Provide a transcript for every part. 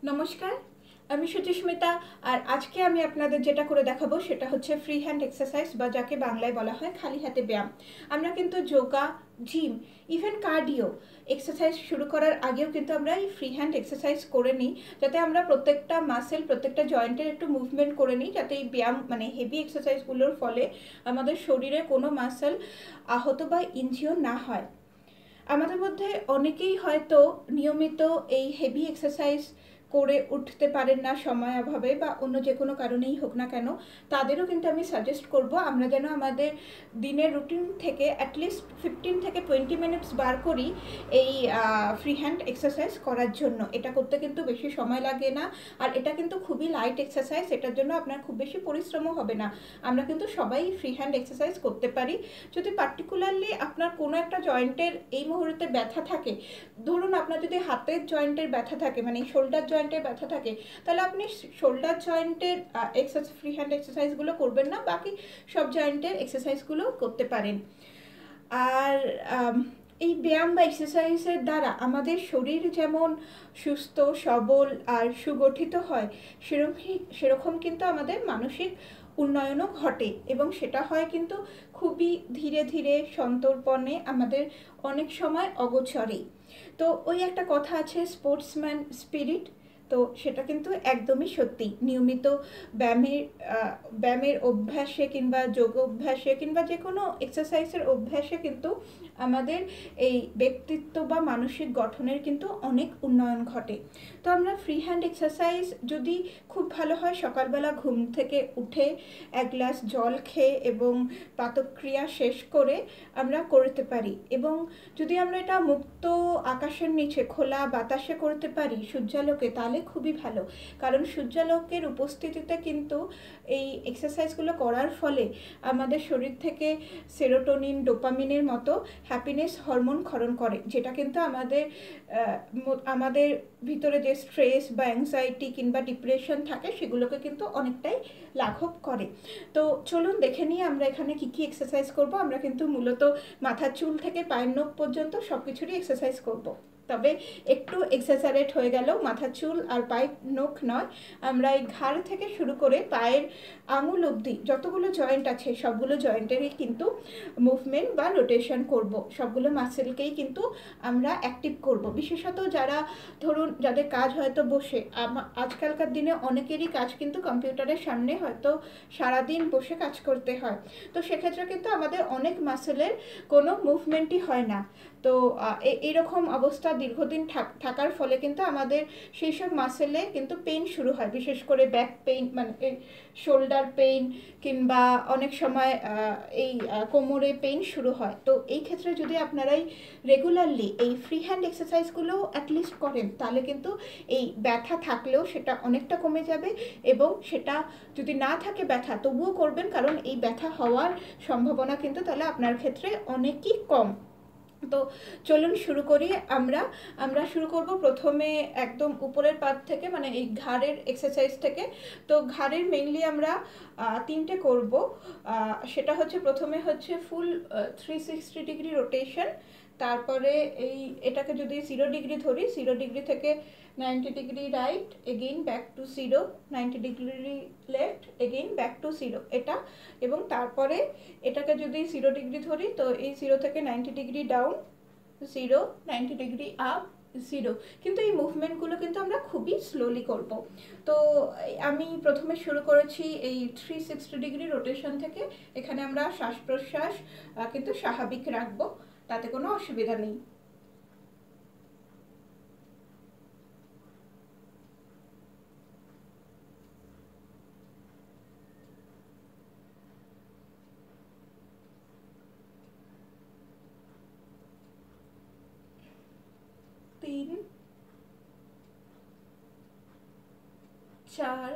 নমস্কার, আমি সুচিস্মিতা। আর আজকে আমি আপনাদের যেটা করে দেখাবো সেটা হচ্ছে ফ্রি হ্যান্ড এক্সারসাইজ বা যাকে বাংলায় বলা হয় খালি হাতে ব্যায়াম। আমরা কিন্তু yoga, gym, even cardio exercise শুরু করার আগেও কিন্তু আমরা এই ফ্রি হ্যান্ড এক্সারসাইজ করে নিই, যাতে আমরা প্রত্যেকটা মাসেল, প্রত্যেকটা জয়েন্টের একটু মুভমেন্ট করে নিই, যাতে এই ব্যায়াম মানে হেভি এক্সারসাইজগুলোর ফলে আমাদের শরীরে কোনো মাসেল আহত বা ইনজিওর না হয়। আমাদের মধ্যে অনেকেই হয়তো নিয়মিত এই হেভি এক্সারসাইজ করে উঠতে পারেন না সময় অভাবে বা অন্য যে কোনো কারণেই হোক না কেন। তাদেরও কিন্তু আমি সাজেস্ট করব আমরা যেন আমাদের দিনের রুটিন থেকে অ্যাটলিস্ট 15 থেকে 20 মিনিটস বার করি এই ফ্রি হ্যান্ড এক্সারসাইজ করার জন্য। এটা করতে কিন্তু বেশি সময় লাগে না, আর এটা কিন্তু খুবই লাইট এক্সারসাইজ। এটার জন্য আপনার খুব বেশি পরিশ্রমও হবে না। আমরা কিন্তু সবাই ফ্রি হ্যান্ড এক্সারসাইজ করতে পারি। যদি পার্টিকুলারলি আপনার কোনো একটা জয়েন্টের এই মুহূর্তে ব্যথা থাকে, ধরুন আপনার যদি হাতের জয়েন্টের ব্যথা থাকে, মানে শোল্ডার জয়েন্টের ব্যথা থাকে, তাহলে আপনি শোল্ডার জয়েন্টের ফ্রি হ্যান্ড এক্সারসাইজগুলো করবেন না, বাকি সব জয়েন্টের এক্সারসাইজগুলো করতে পারেন। আর এই ব্যায়াম বা এক্সারসাইজের দ্বারা আমাদের শরীর যেমন সুস্থ, সবল আর সুগঠিত হয়, সেরকম কিন্তু আমাদের মানসিক উন্নয়নও ঘটে, এবং সেটা হয় কিন্তু খুবই ধীরে ধীরে, সন্তর্পণে, আমাদের অনেক সময় অগোচরেই। তো ওই একটা কথা আছে, স্পোর্টসম্যান স্পিরিট। তো সেটা কিন্তু একদমই সত্যি। নিয়মিত ব্যায়ামের অভ্যাসে কিংবা যোগ অভ্যাসে কিংবা যে কোনো এক্সারসাইজের অভ্যাসে কিন্তু আমাদের এই ব্যক্তিত্ব বা মানসিক গঠনের কিন্তু অনেক উন্নয়ন ঘটে। তো আমরা ফ্রি হ্যান্ড এক্সারসাইজ যদি খুব ভালো হয়, সকালবেলা ঘুম থেকে উঠে এক গ্লাস জল খেয়ে এবং পাতক্রিয়া শেষ করে আমরা করতে পারি। এবং যদি আমরা এটা মুক্ত আকাশের নিচে খোলা বাতাসে করতে পারি সূর্যালোকে, তাহলে খুবই ভালো। কারণ সূর্যালোকের উপস্থিতিতে কিন্তু এই এক্সারসাইজগুলো করার ফলে আমাদের শরীর থেকে সেরোটোনিন, ডোপামিনের মতো হ্যাপিনেস হরমোন ক্ষরণ করে, যেটা কিন্তু আমাদের ভিতরে যে স্ট্রেস বা অ্যাংজাইটি কিংবা ডিপ্রেশন থাকে সেগুলোকে কিন্তু অনেকটাই লাঘব করে। তো চলুন দেখে নিই আমরা এখানে কি কি এক্সারসাইজ করব। আমরা কিন্তু মূলত মাথার চুল থেকে পায়ের নখ পর্যন্ত সব কিছুরই এক্সারসাইজ করব, তবে একটু এক্সাজারেট হয়ে গেল, মাথার চুল আর পায়ের নখ নয়। আমরা এই ঘাড় থেকে শুরু করে পায়ের আঙুল অবধি যতগুলো জয়েন্ট আছে সবগুলো জয়েন্টেরই কিন্তু মুভমেন্ট বা রোটেশন করব। সবগুলো মাসেলকেই কিন্তু আমরা অ্যাক্টিভ করব। বিশেষত যারা ধরুন যাদের কাজ হয়তো বসে, আজকালকার দিনে অনেকেরই কাজ কিন্তু কম্পিউটারের সামনে, হয়তো সারাদিন বসে কাজ করতে হয়। তো সেক্ষেত্রে কিন্তু আমাদের অনেক মাসেলের কোনো মুভমেন্টই হয় না। তো এইরকম অবস্থা দীর্ঘদিন থাকার ফলে কিন্তু আমাদের সেই সব মাসেলে কিন্তু পেইন শুরু হয়, বিশেষ করে ব্যাক পেইন, মানে শোল্ডার পেইন, কিংবা অনেক সময় এই কোমরে পেইন শুরু হয়। তো এই ক্ষেত্রে যদি আপনারাই রেগুলারলি এই ফ্রি হ্যান্ড এক্সারসাইজগুলো অ্যাটলিস্ট করেন, তাহলে কিন্তু এই ব্যথা থাকলেও সেটা অনেকটা কমে যাবে। এবং সেটা যদি না থাকে ব্যথা, তবুও করবেন, কারণ এই ব্যথা হওয়ার সম্ভাবনা কিন্তু তাহলে আপনার ক্ষেত্রে অনেকই কম। তো চলুন শুরু করি। আমরা শুরু করব প্রথমে একদম উপরের পার্ট থেকে, মানে এই ঘাড়ের এক্সারসাইজ থেকে। তো ঘাড়ের মেইনলি আমরা তিনটে করব। সেটা হচ্ছে, প্রথমে হচ্ছে ফুল 360 ডিগ্রি রোটেশন। তারপরে এটাকে যদি 0 ডিগ্রি ধরি, 0 ডিগ্রি থেকে 90 degree right, again back to 0, 90 degree left, again back to 0, এটা। এবং তারপরে এটাকে যদি 0 ডিগ্রি ধরি, তো এই 0 থেকে 90 ডিগ্রি ডাউন, 0, 90 ডিগ্রি আপ, 0। কিন্তু এই মুভমেন্টগুলো কিন্তু আমরা খুবই স্লোলি করব। তো আমি প্রথমে শুরু করেছি এই 360 ডিগ্রি রোটেশন থেকে। এখানে আমরা শ্বাস প্রশ্বাস কিন্তু স্বাভাবিক রাখবো, তাতে কোনো অসুবিধা নেই। তিন, চার,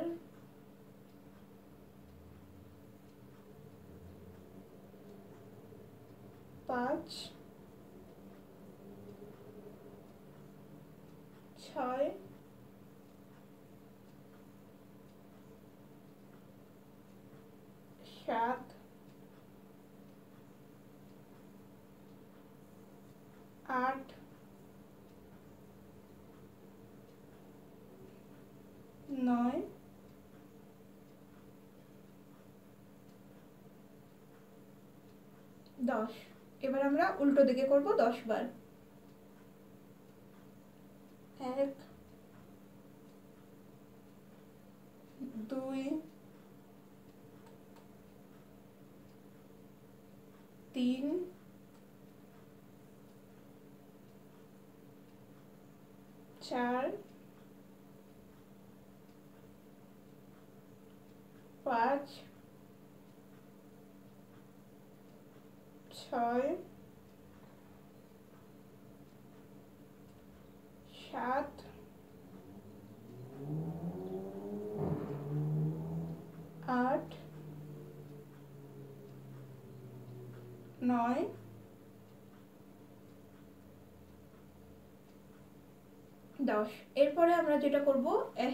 পাঁচ, ছয়, সাত, আট, 9 10। এবার আমরা উল্টো দিকে করব 10 বার। 1 2 3 4 5 6 7 8 9 10। এরপরে আমরা যেটা করব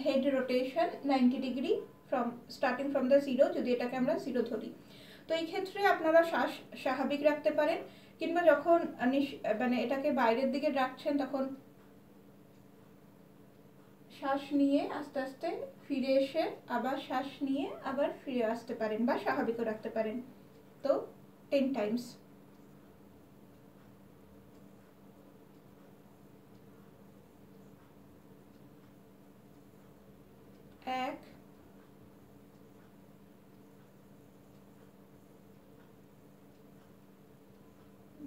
head rotation 90 degree from starting from the zero, যদি এটাকে আমরা জিরো ধরি। তো এই ক্ষেত্রে আপনারা শ্বাস স্বাভাবিক রাখতে পারেন, কিংবা যখন মানে এটাকে বাইরের দিকে রাখছেন তখন শ্বাস নিয়ে আস্তে আস্তে ফিরে এসে আবার শ্বাস নিয়ে আবার ফিরে আসতে পারেন বা স্বাভাবিকও রাখতে পারেন। তো 10 টাইমস। 1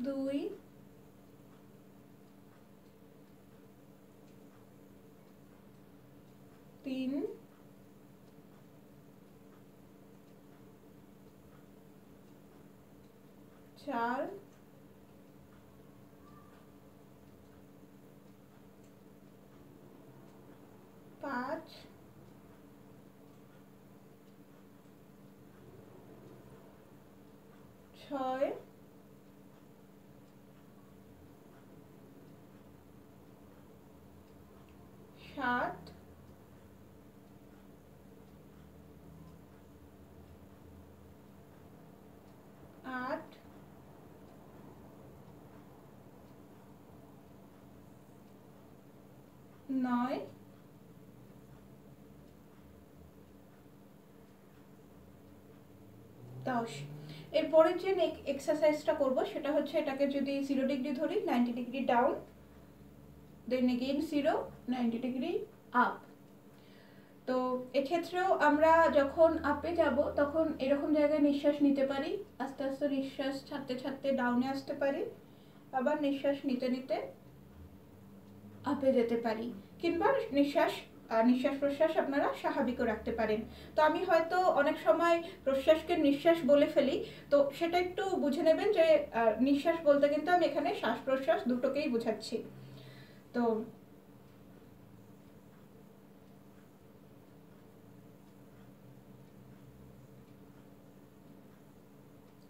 2 3 4 5 6 7 8 9 10। এরপরে যে এক্সারসাইজটা করব সেটা হচ্ছে, এটাকে যদি 0 ডিগ্রি ধরি, 90 degree down, then again 0 90 degree up. তো এক্ষেত্রেও আমরা যখন আপে যাব তখন এরকম জায়গায় নিঃশ্বাস নিতে পারি, আস্তে আস্তে নিঃশ্বাস ছাড়তে ছাড়তে ডাউনে আসতে পারি, আবার নিঃশ্বাস নিতে নিতে আপে যেতে পারি, কিংবা নিঃশ্বাস প্রশ্বাস আপনারা স্বাভাবিকও রাখতে পারেন। তো আমি হয়তো অনেক সময় প্রশ্বাসকে নিঃশ্বাস বলে ফেলি, তো সেটা একটু বুঝে নেবেন যে নিঃশ্বাস বলতে কিন্তু আমি এখানে শ্বাস প্রশ্বাস দুটোকেই বোঝাচ্ছি। তো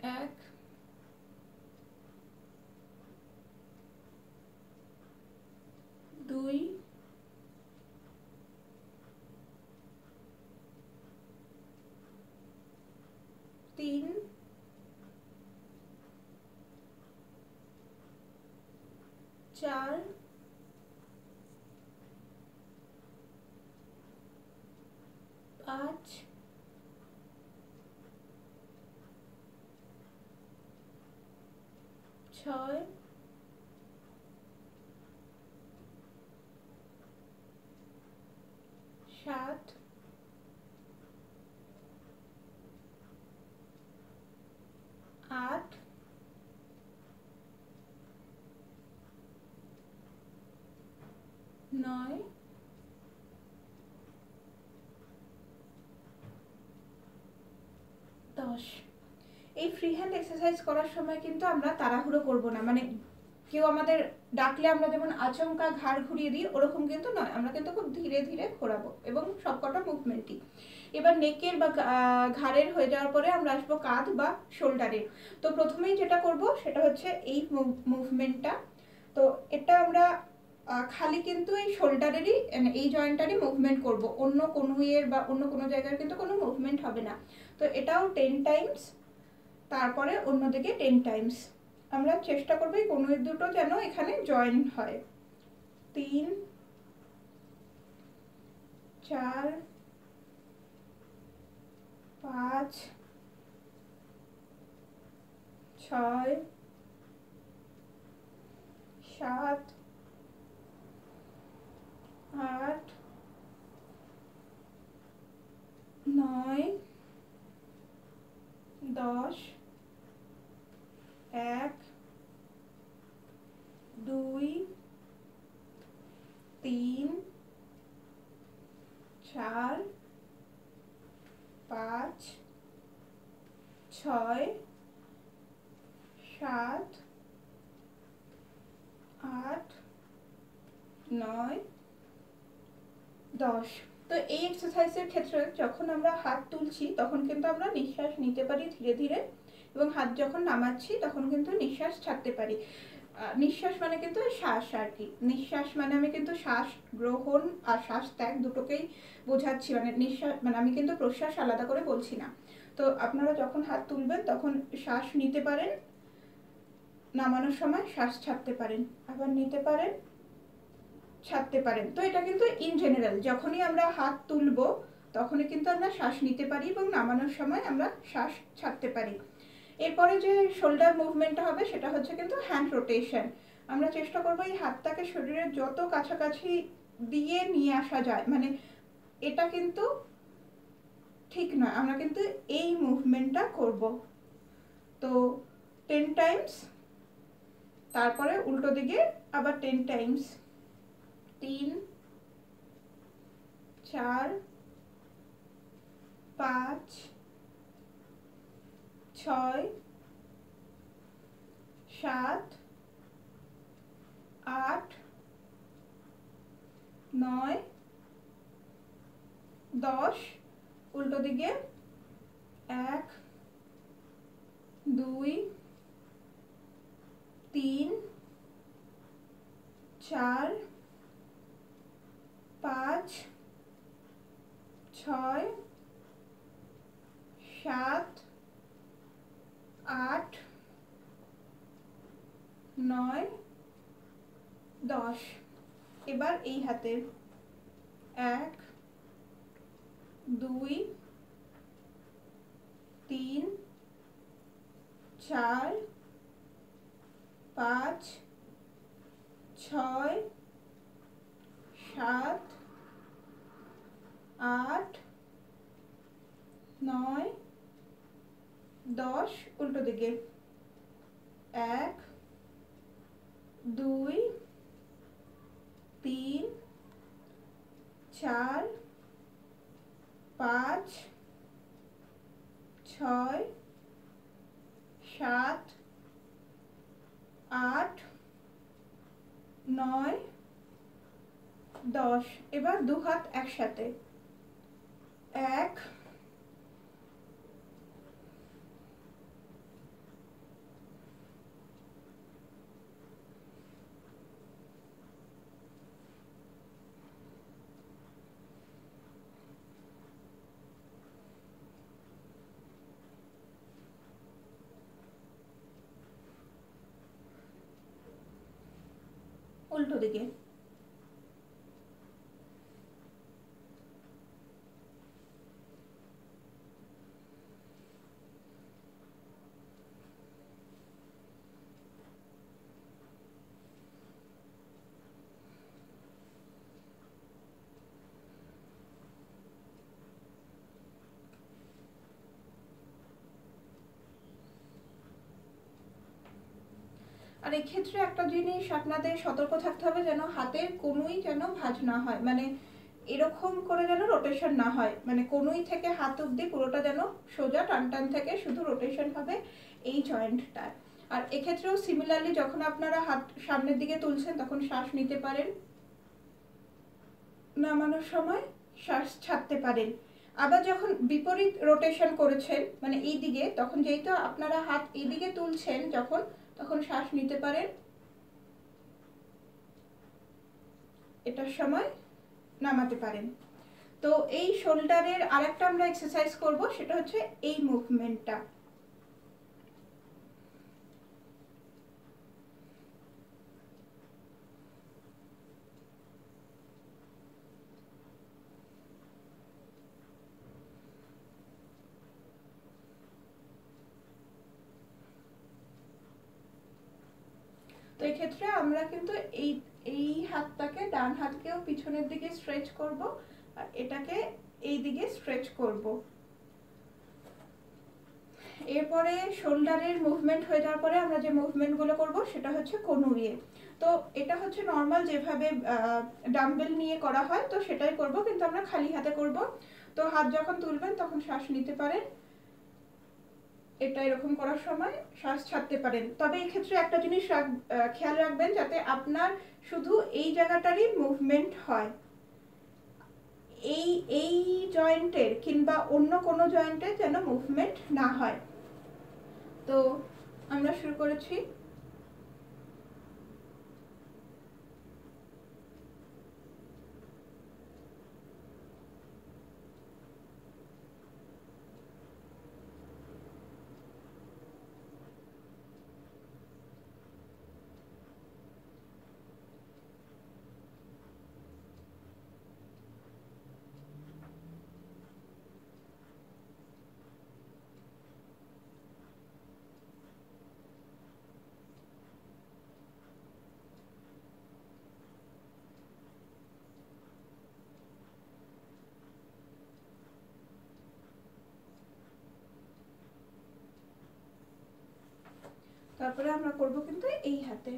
1 2 3 4 5 6 7 8 9 10। এই ফ্রি হ্যান্ড এক্সারসাইজ করার সময় কিন্তু আমরা তাড়াহুড়ো করব না, মানে কেউ আমাদের ডাকলে আমরা যেমন আচমকা ঘাড় ঘুরিয়ে দিই ওরকম কিন্তু নয়, আমরা কিন্তু খুব ধীরে ধীরে ঘোরাবো এবং সবকটা মুভমেন্টই। এবার নেকের বা ঘাড়ের হয়ে যাওয়ার পরে আমরা আসবো কাঁধ বা শোল্ডারের। তো প্রথমেই যেটা করব সেটা হচ্ছে এই মুভমেন্টটা। তো এটা আমরা খালি কিন্তু এই শোল্ডারেরই, এই জয়েন্টারই মুভমেন্ট করব, অন্য কোনো ইয়ের বা অন্য কোনো জায়গার কিন্তু কোনো মুভমেন্ট হবে না। তো এটাও 10 টাইমস, তারপরে অন্যদিকে 10 টাইমস। আমরা চেষ্টা করব এই কোনো দুটো যেন এখানে জয়েন হয়। 3 4 5 6 7 8 9 10 1 2 3 4 5 6 7 8 9 10। তো এই এক্সারসাইজের ক্ষেত্রে যখন আমরা হাত তুলছি তখন কিন্তু আমরা নিঃশ্বাস নিতে পারি ধীরে ধীরে, এবং হাত যখন নামাচ্ছি তখন কিন্তু নিঃশ্বাস ছাড়তে পারি। নিঃশ্বাস মানে কিন্তু শ্বাস আর কি, নিঃশ্বাস মানে আমি কিন্তু শ্বাস গ্রহণ আর শ্বাস ত্যাগ দুটোকেই বোঝাচ্ছি, মানে নিঃশ্বাস মানে আমি কিন্তু প্রশ্বাস আলাদা করে বলছি না। তো আপনারা যখন হাত তুলবেন তখন শ্বাস নিতে পারেন, নামানোর সময় শ্বাস ছাড়তে পারেন, আবার নিতে পারেন, ছাড়তে পারেন। তো এটা কিন্তু ইন জেনারেল, যখনই আমরা হাত তুলবো তখনই কিন্তু আমরা শ্বাস নিতে পারি এবং নামানোর সময় আমরা শ্বাস ছাড়তে পারি। এরপরে যে শোল্ডার মুভমেন্টটা হবে সেটা হচ্ছে কিন্তু হ্যান্ড রোটেশন। আমরা চেষ্টা করবো এই হাতটাকে শরীরের যত কাছাকাছি দিয়ে নিয়ে আসা যায়, মানে এটা কিন্তু ঠিক নয়, আমরা কিন্তু এই মুভমেন্টটা করব। তো 10 টাইমস, তারপরে উল্টো দিকে আবার 10 টাইমস, 3 4 5 6 7 8 9 10, উল্টো দিকে 1 2 3 4 5 6 7 8 9 10। এবার এই হাতে 1 2 3 4 5 6 7 8 9 10, উল্টো দিকে 1 2 3 4 5 6 7 8 9 10। এবার দু হাত একসাথে 1 উল্টো দিকে আর এই ক্ষেত্রে একটা জিনিস আপনাদের সতর্ক থাকতে হবে, যেন হাতের কোনোই যেন ভাঁজ না হয়, মানে এরকম করে যেন রোটেশন না হয়, মানে কোনোই থেকে হাত অবধি পুরোটা যেন সোজা, টান টান থেকে শুধু রোটেশন হবে এই জয়েন্টটায়। আর এক্ষেত্রেও সিমিলারলি যখন আপনারা হাত সামনের দিকে তুলছেন তখন শ্বাস নিতে পারেন, নামানোর সময় শ্বাস ছাড়তে পারেন। আবার যখন বিপরীত রোটেশন করেছেন মানে এই দিকে, তখন যেহেতু আপনারা হাত এইদিকে তুলছেন যখন, তখন শ্বাস নিতে পারেন, এটার সময় নামাতে পারেন। তো এই শোল্ডারের আরেকটা আমরা এক্সারসাইজ করব, সেটা হচ্ছে এই মুভমেন্টটা। এক্ষেত্রে আমরা কিন্তু এই হাতটাকে, ডান হাতকেও পিছনের দিকে স্ট্রেচ করব আর এটাকে এই দিকে স্ট্রেচ করব। এরপরে শোল্ডারের মুভমেন্ট হয়ে যাওয়ার পরে আমরা যে মুভমেন্টগুলো করব সেটা হচ্ছে কোনুরিয়ে। তো এটা হচ্ছে নর্মাল যেভাবে ডাম্বেল নিয়ে করা হয়, তো সেটাই করব, কিন্তু আমরা খালি হাতে করব। তো হাত যখন তুলবেন তখন শ্বাস নিতে পারেন, এটা এরকম করার সময় শ্বাস ছাড়তে পারেন। তবে এই ক্ষেত্রে একটা জিনিস খেয়াল রাখবেন, যাতে আপনার শুধু এই জায়গাটারই মুভমেন্ট হয়, এই জয়েন্টের কিংবা অন্য কোনো জয়েন্টের যেন মুভমেন্ট না হয়। তো আমরা শুরু করেছি। তারপরে আমরা করব কিন্তু এই হাতে।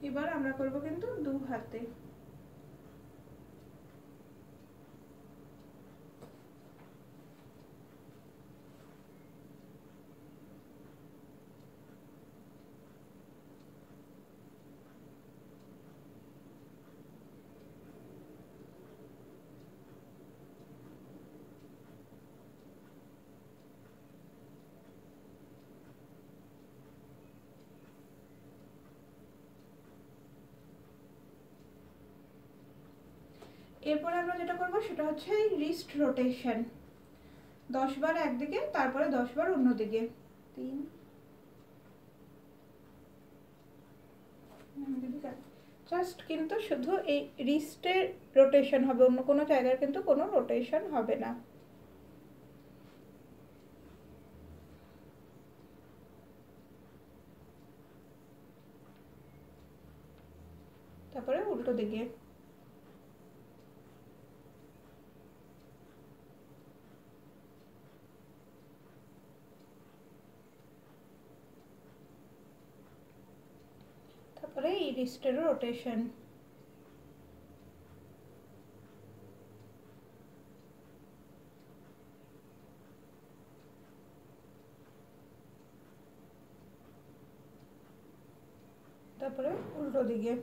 এবার আমরা করব কিন্তু দু হাতে। এরপরে আমরা যেটা করব সেটা হচ্ছে রিস্ট রোটেশন, 10 বার একদিকে, তারপরে 10 বার অন্যদিকে। 3 জাস্ট কিন্তু শুধু এই রিস্টের রোটেশন হবে, অন্য কোনো জায়গায় কিন্তু কোনো রোটেশন হবে না। তারপরে উল্টো দিকে। তারপরে এই রিস্টের রোটেশন। তারপরে উল্টো দিকে।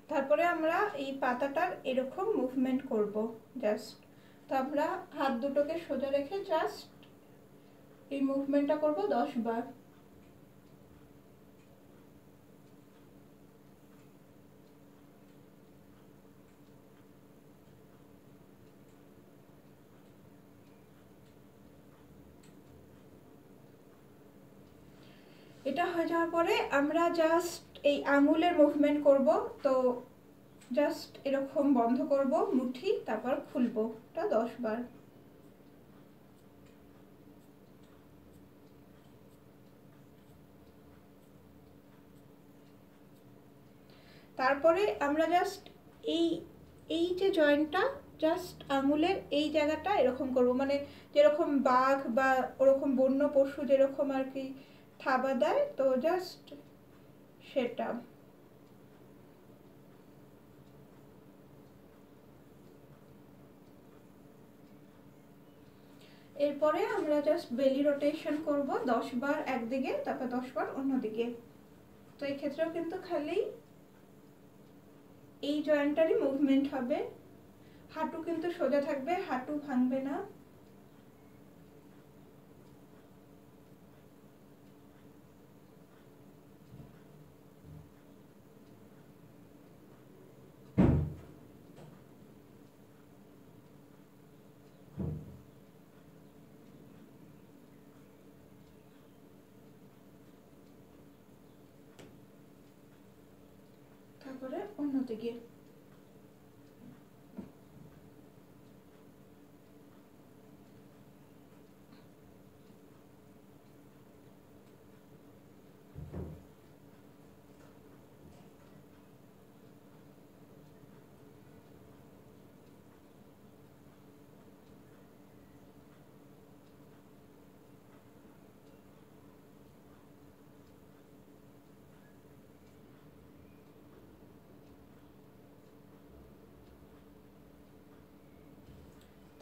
তারপরে আমরা এই পাতাটার এরকম মুভমেন্ট করব জাস্ট। তো আমরা হাত দুটোকে সোজা রেখে জাস্ট এই মুভমেন্টটা করব 10 বার। এটা হয়ে যাওয়ার পরে আমরা জাস্ট এই আঙুলের মুভমেন্ট করব। তো জাস্ট এরকম বন্ধ করব মুঠি, তারপর খুলবো, এটা 10 বার। তারপরে আমরা জাস্ট এই যে জয়েন্টটা, জাস্ট আঙুলের এই জায়গাটা এরকম করব, মানে যেরকম বাঘ বা ওরকম বন্য পশু যেরকম আর কি থাবা দেয়, তো জাস্ট সেটা। এরপরে আমরা জাস্ট বেলি রোটেশন করব 10 বার একদিকে, তারপর 10 বার অন্যদিকে। তো এই ক্ষেত্রেও কিন্তু খালি এই জয়েন্টটারই মুভমেন্ট হবে। হাঁটু কিন্তু সোজা থাকবে, হাঁটু ভাঙবে না। তারপরে অন্যদিকে।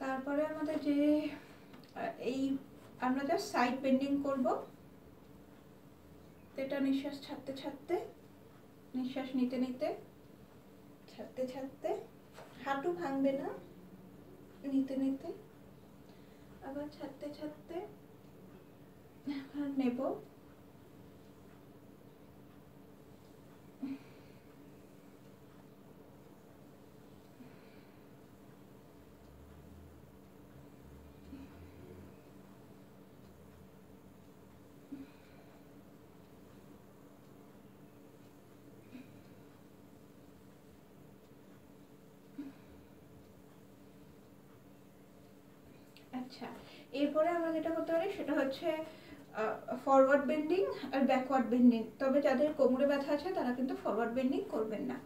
তারপরে আমাদের যে এই আমরা জাস্ট সাইড বেন্ডিং করব। এটা নিঃশ্বাস ছাড়তে ছাড়তে, নিঃশ্বাস নিতে নিতে, ছাড়তে ছাড়তে, হাঁটু ভাঙবে না, নিতে নিতে, আবার ছাড়তে ছাড়তে, আবার নেব। আচ্ছা, এরপরে আমরা যেটা করতে পারি সেটা হচ্ছে ফরওয়ার্ড বেন্ডিং আর ব্যাকওয়ার্ড বেন্ডিং। তবে যাদের কোমরে ব্যথা আছে তারা কিন্তু ফরওয়ার্ড বেন্ডিং করবেন না।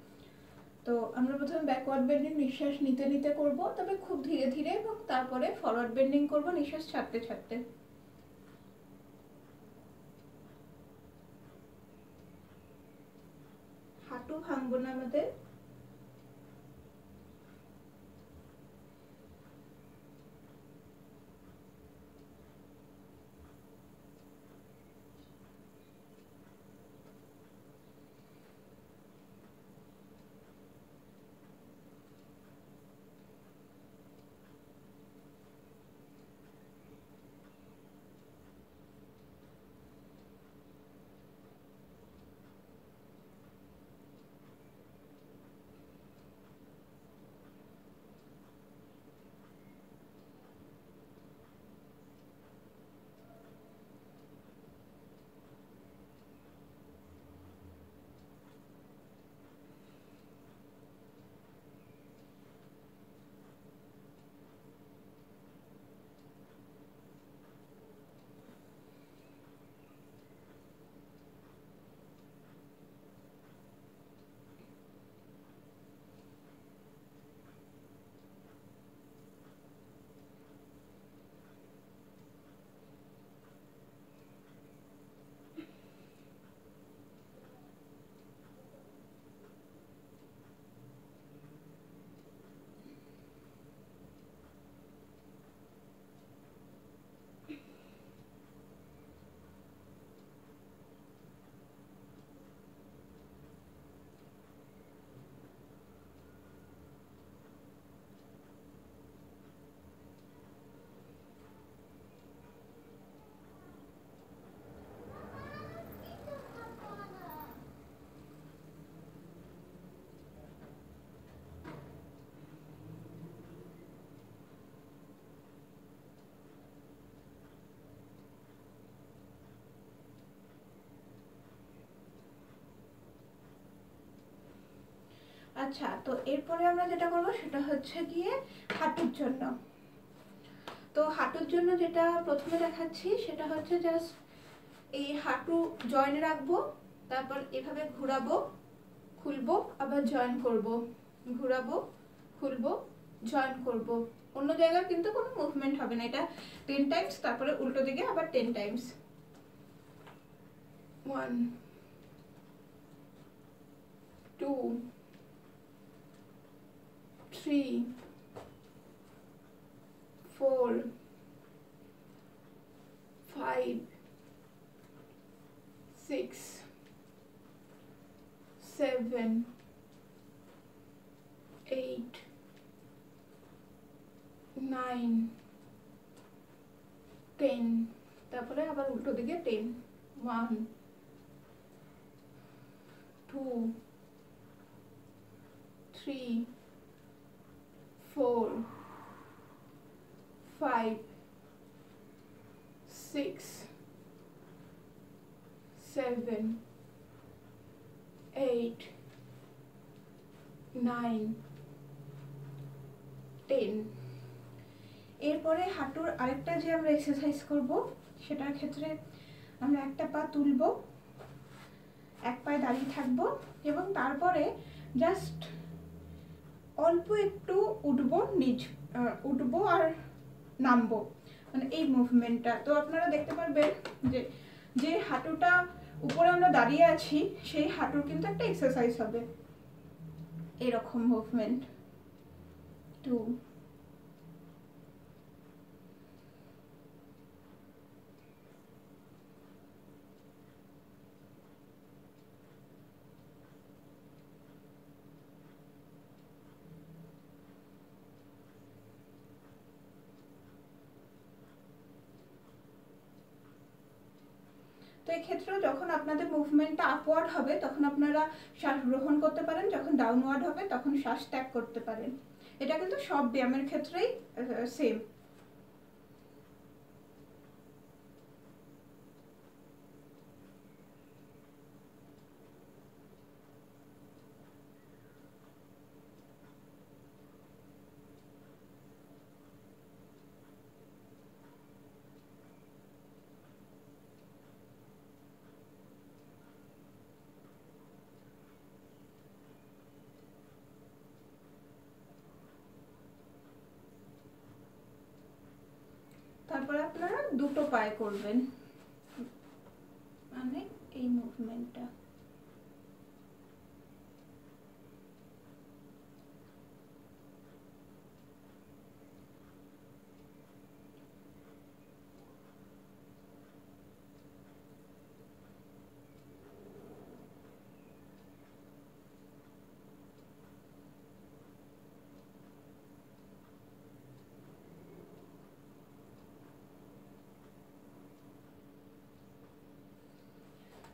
তো আমরা প্রথমে ব্যাকওয়ার্ড বেন্ডিং নিঃশ্বাস নিতে নিতে করব, তবে খুব ধীরে ধীরে, এবং তারপরে ফরওয়ার্ড বেন্ডিং করব নিঃশ্বাস ছাড়তে ছাড়তে। হাঁটু ভাঙবো না আমাদের। আচ্ছা, তো এরপরে আমরা যেটা করব সেটা হচ্ছে গিয়ে হাঁটুর জন্য। তো হাঁটুর জন্য যেটা প্রথমে দেখাচ্ছি সেটা হচ্ছে জাস্ট এই হাঁটু জয়েন রাখবো, তারপর এভাবে ঘোরাবো, খুলবো, আবার জয়েন করব, ঘোরাবো, খুলবো, জয়েন করব। অন্য জায়গায় কিন্তু কোনো মুভমেন্ট হবে না। এটা 10 টাইমস, তারপরে উল্টো দিকে আবার 10 টাইমস। 1 2 3 4 5 6 7 8 9 10 তারপরে আবার উল্টো দিকে 10 1 2 3 4 5 6 7 8 9 10 এরপরে হাঁটুর আরেকটা যে আমরা এক্সারসাইজ করব সেটার ক্ষেত্রে আমরা একটা পা তুলব, এক পায়ে দাঁড়িয়ে থাকবো এবং তারপরে জাস্ট অল্প একটু উঠবো আর নামবো, মানে এই মুভমেন্টটা। তো আপনারা দেখতে পারবেন যে যে হাঁটুটা উপরে আমরা দাঁড়িয়ে আছি সেই হাঁটুর কিন্তু একটা এক্সারসাইজ হবে, এরকম মুভমেন্ট। 2 তো এই ক্ষেত্রেও যখন আপনাদের মুভমেন্টটা আপওয়ার্ড হবে তখন আপনারা শ্বাস গ্রহণ করতে পারেন, যখন ডাউনওয়ার্ড হবে তখন শ্বাস ত্যাগ করতে পারেন। এটা কিন্তু সব ব্যায়ামের ক্ষেত্রেই সেম। তারপরে আপনারা দুটো পায়ে করবেন, মানে এই মুভমেন্টটা।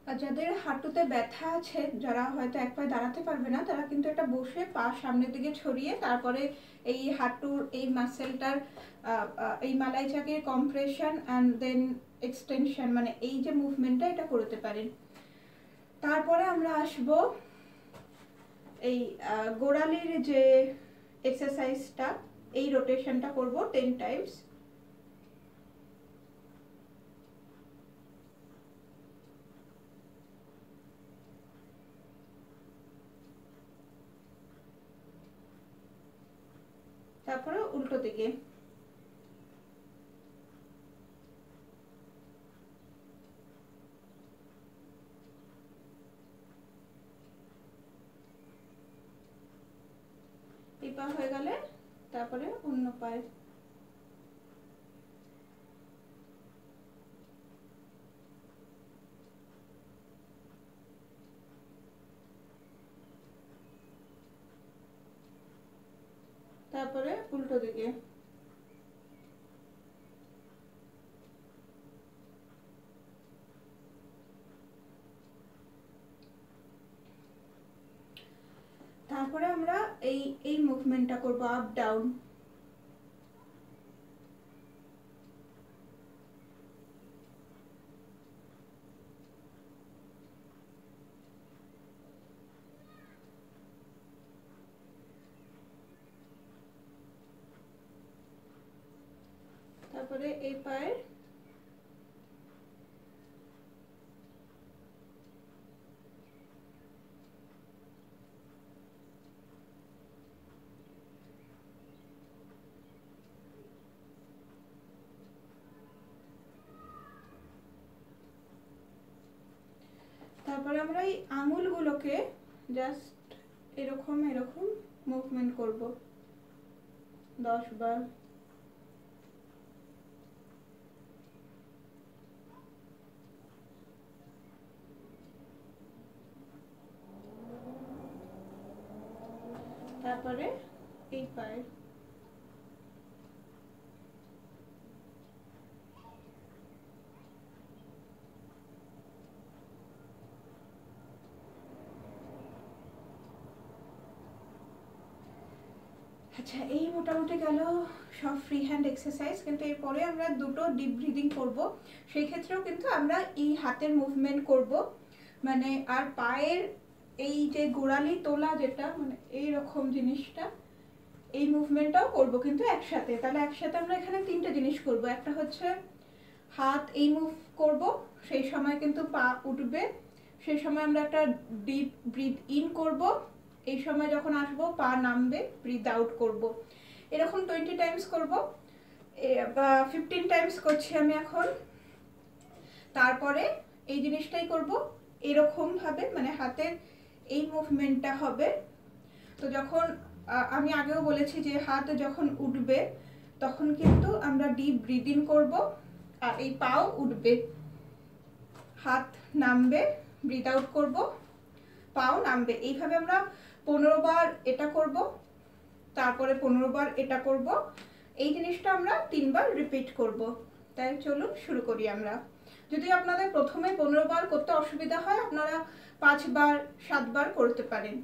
আর যাদের হাঁটুতে ব্যথা আছে, যারা হয়তো এক পায়ে দাঁড়াতে পারবে না, তারা কিন্তু এটা বসে পা সামনের দিকে ছড়িয়ে তারপরে এই হাঁটুর এই মাসেলটার এই মালাই চাকের কম্প্রেশন অ্যান্ড দেন এক্সটেনশন, মানে এই যে মুভমেন্টটা এটা করতে পারেন। তারপরে আমরা আসব এই গোড়ালির যে এক্সারসাইজটা, এই রোটেশনটা করব 10 টাইমস। তারপরে উল্টো দিকে। এই পা হয়ে গেলে তারপরে অন্য পায়ে। তারপরে উল্টো দিকে। তারপরে আমরা এই মুভমেন্টটা করব আপ ডাউন। তারপরে এই পায়ের তারপরে আমরা এই আঙুলগুলোকে জাস্ট এরকম এরকম মুভমেন্ট করব 10 বার। তারপরে আচ্ছা, এই মোটামুটি গেল সব ফ্রি হ্যান্ড এক্সারসাইজ, কিন্তু এরপরে আমরা দুটো ডিপ ব্রিদিং করব। সেই ক্ষেত্রেও কিন্তু আমরা এই হাতের মুভমেন্ট করব, মানে আর পায়ের এই যে গোড়ালি তোলা যেটা, মানে এইরকম জিনিসটা, এই মুভমেন্টটাও করব কিন্তু একসাথে। তাহলে একসাথে আমরা এখানে তিনটে জিনিস করব। একটা হচ্ছে হাত এই মুভ করব, সেই সময় কিন্তু পা উঠবে, সেই সময় আমরা একটা ডিপ ব্রিথ ইন করব, এই সময় যখন আসবো পা নামবে, ব্রিথ আউট করব। এরকম 20 টাইমস করব, 15 টাইমস করছি আমি এখন। তারপরে এই জিনিসটাই করব এরকম ভাবে, মানে হাতের এই মুভমেন্টটা হবে। তো যখন আমি আগেও বলেছি যে হাত যখন উঠবে তখন কিন্তু আমরা ডিপ ব্রিথ ইন করব, আর এই পাও উঠবে, হাত নামবে, ব্রিথ আউট করব, পাও নামবে। এইভাবে আমরা 15 বার এটা করব, তারপরে 15 বার এটা করব। এই জিনিসটা আমরা 3 বার রিপিট করব। তাই চলুন শুরু করি আমরা। যদি আপনাদের প্রথমে 15 বার করতে অসুবিধা হয়, আপনারা 5 বার 7 বার করতে পারেন।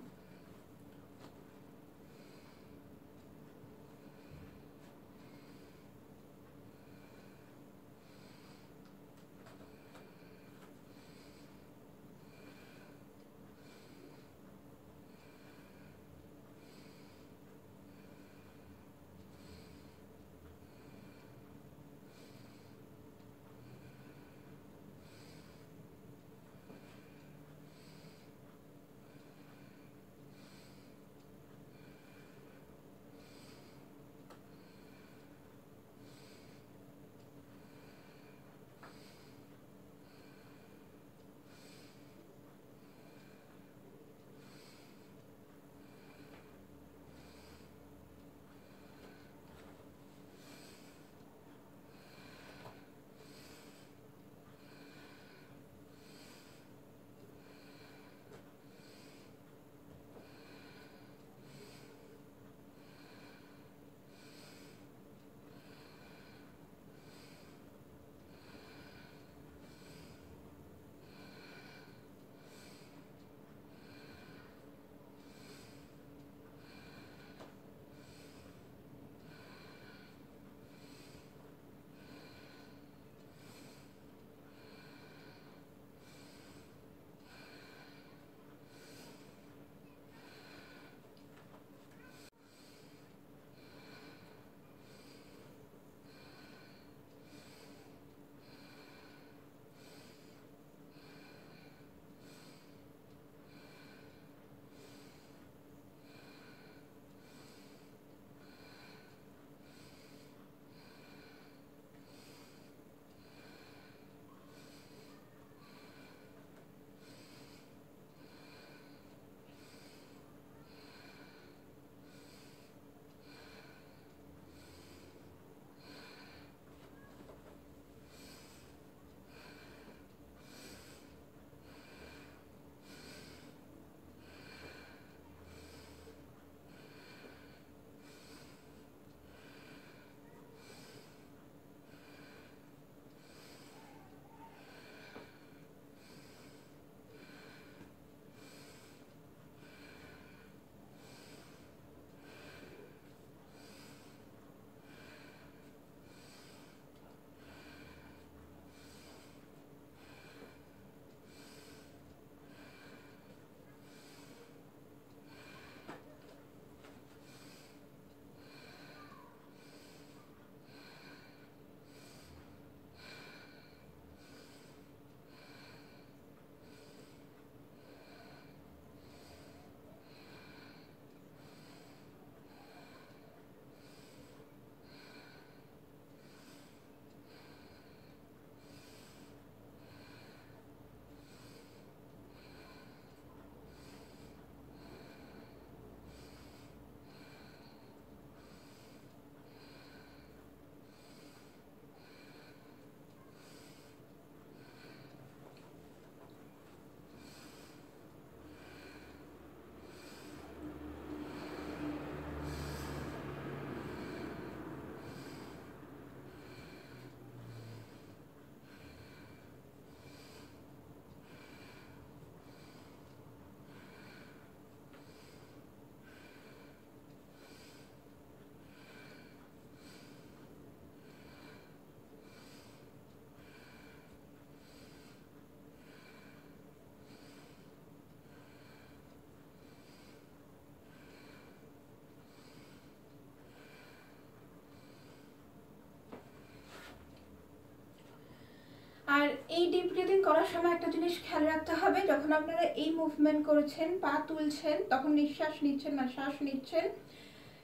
আর এই ডিপ ব্রিদিং করার সময় একটা জিনিস খেয়াল রাখতে হবে, যখন আপনারা এই মুভমেন্ট করেছেন, পা তুলছেন, তখন নিঃশ্বাস নিচ্ছেন না শ্বাস নিচ্ছেন,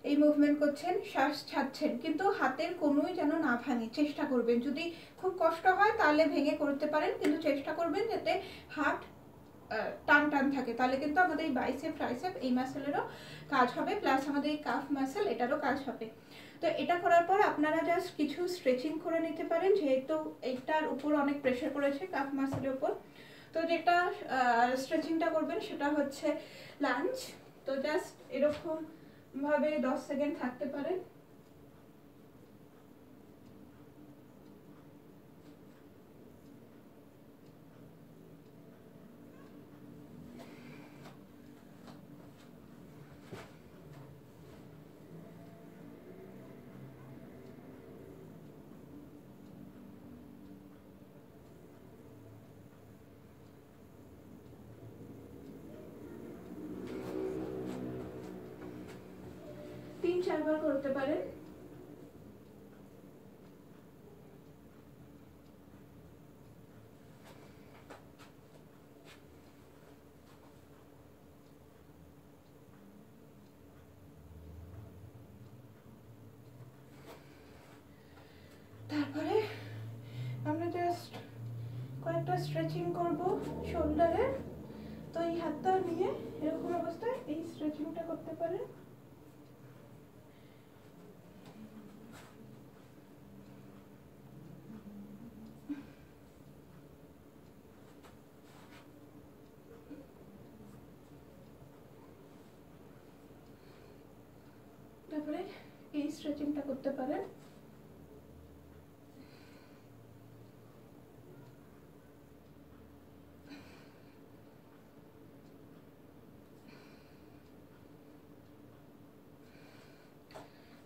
এই মুভমেন্ট করছেন, শ্বাস ছাড়ছেন, কিন্তু হাতের কোনোই যেন না ভাঙে, চেষ্টা করবেন। যদি খুব কষ্ট হয় তাহলে ভেঙে করতে পারেন, কিন্তু চেষ্টা করবেন যাতে হাত টান টান থাকে, তাহলে কিন্তু আমাদের এই বাইসেপ ট্রাইসেপ এই মাসেলেরও কাজ হবে, প্লাস আমাদের এই কাফ মাসেল এটারও কাজ হবে। তো এটা করার পর আপনারা জাস্ট কিছু স্ট্রেচিং করে নিতে পারেন, যেহেতু এইটার উপর অনেক প্রেশার পড়েছে কাফ মাসেলের উপর। তো যেটা স্ট্রেচিংটা করবেন সেটা হচ্ছে লাঞ্জ। তো জাস্ট এরকম ভাবে 10 সেকেন্ড থাকতে পারেন। তিন চারবার করতে পারেন। তারপরে আমরা জাস্ট কয়েকটা স্ট্রেচিং করব শোল্ডারে। তো এই হাতটা নিয়ে এরকম অবস্থায় এই স্ট্রেচিংটা করতে পারেন। তারপরে এই স্ট্রেচিংটা করতে পারেন।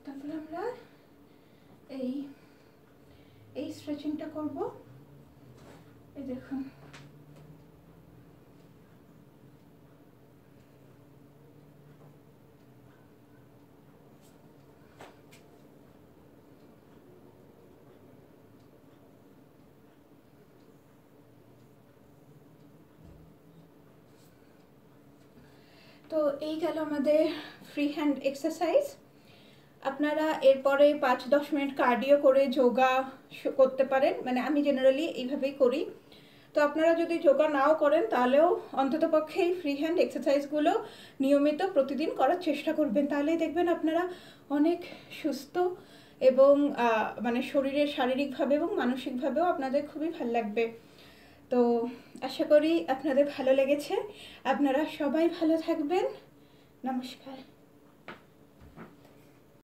তারপরে আমরা এই স্ট্রেচিংটা করব। এই দেখুন, তো এই গেল আমাদের ফ্রি হ্যান্ড এক্সারসাইজ। আপনারা এরপরে 5-10 মিনিট কার্ডিও করে যোগা করতে পারেন, মানে আমি জেনারেলি এইভাবেই করি। তো আপনারা যদি যোগা নাও করেন তাহলেও অন্ততপক্ষে এই ফ্রি হ্যান্ড এক্সারসাইজগুলো নিয়মিত প্রতিদিন করার চেষ্টা করবেন, তাহলেই দেখবেন আপনারা অনেক সুস্থ এবং মানে শরীরের শারীরিকভাবে এবং মানসিকভাবেও আপনাদের খুবই ভালো লাগবে। তো আশা করি আপনাদের ভালো লেগেছে। আপনারা সবাই ভালো থাকবেন। নমস্কার।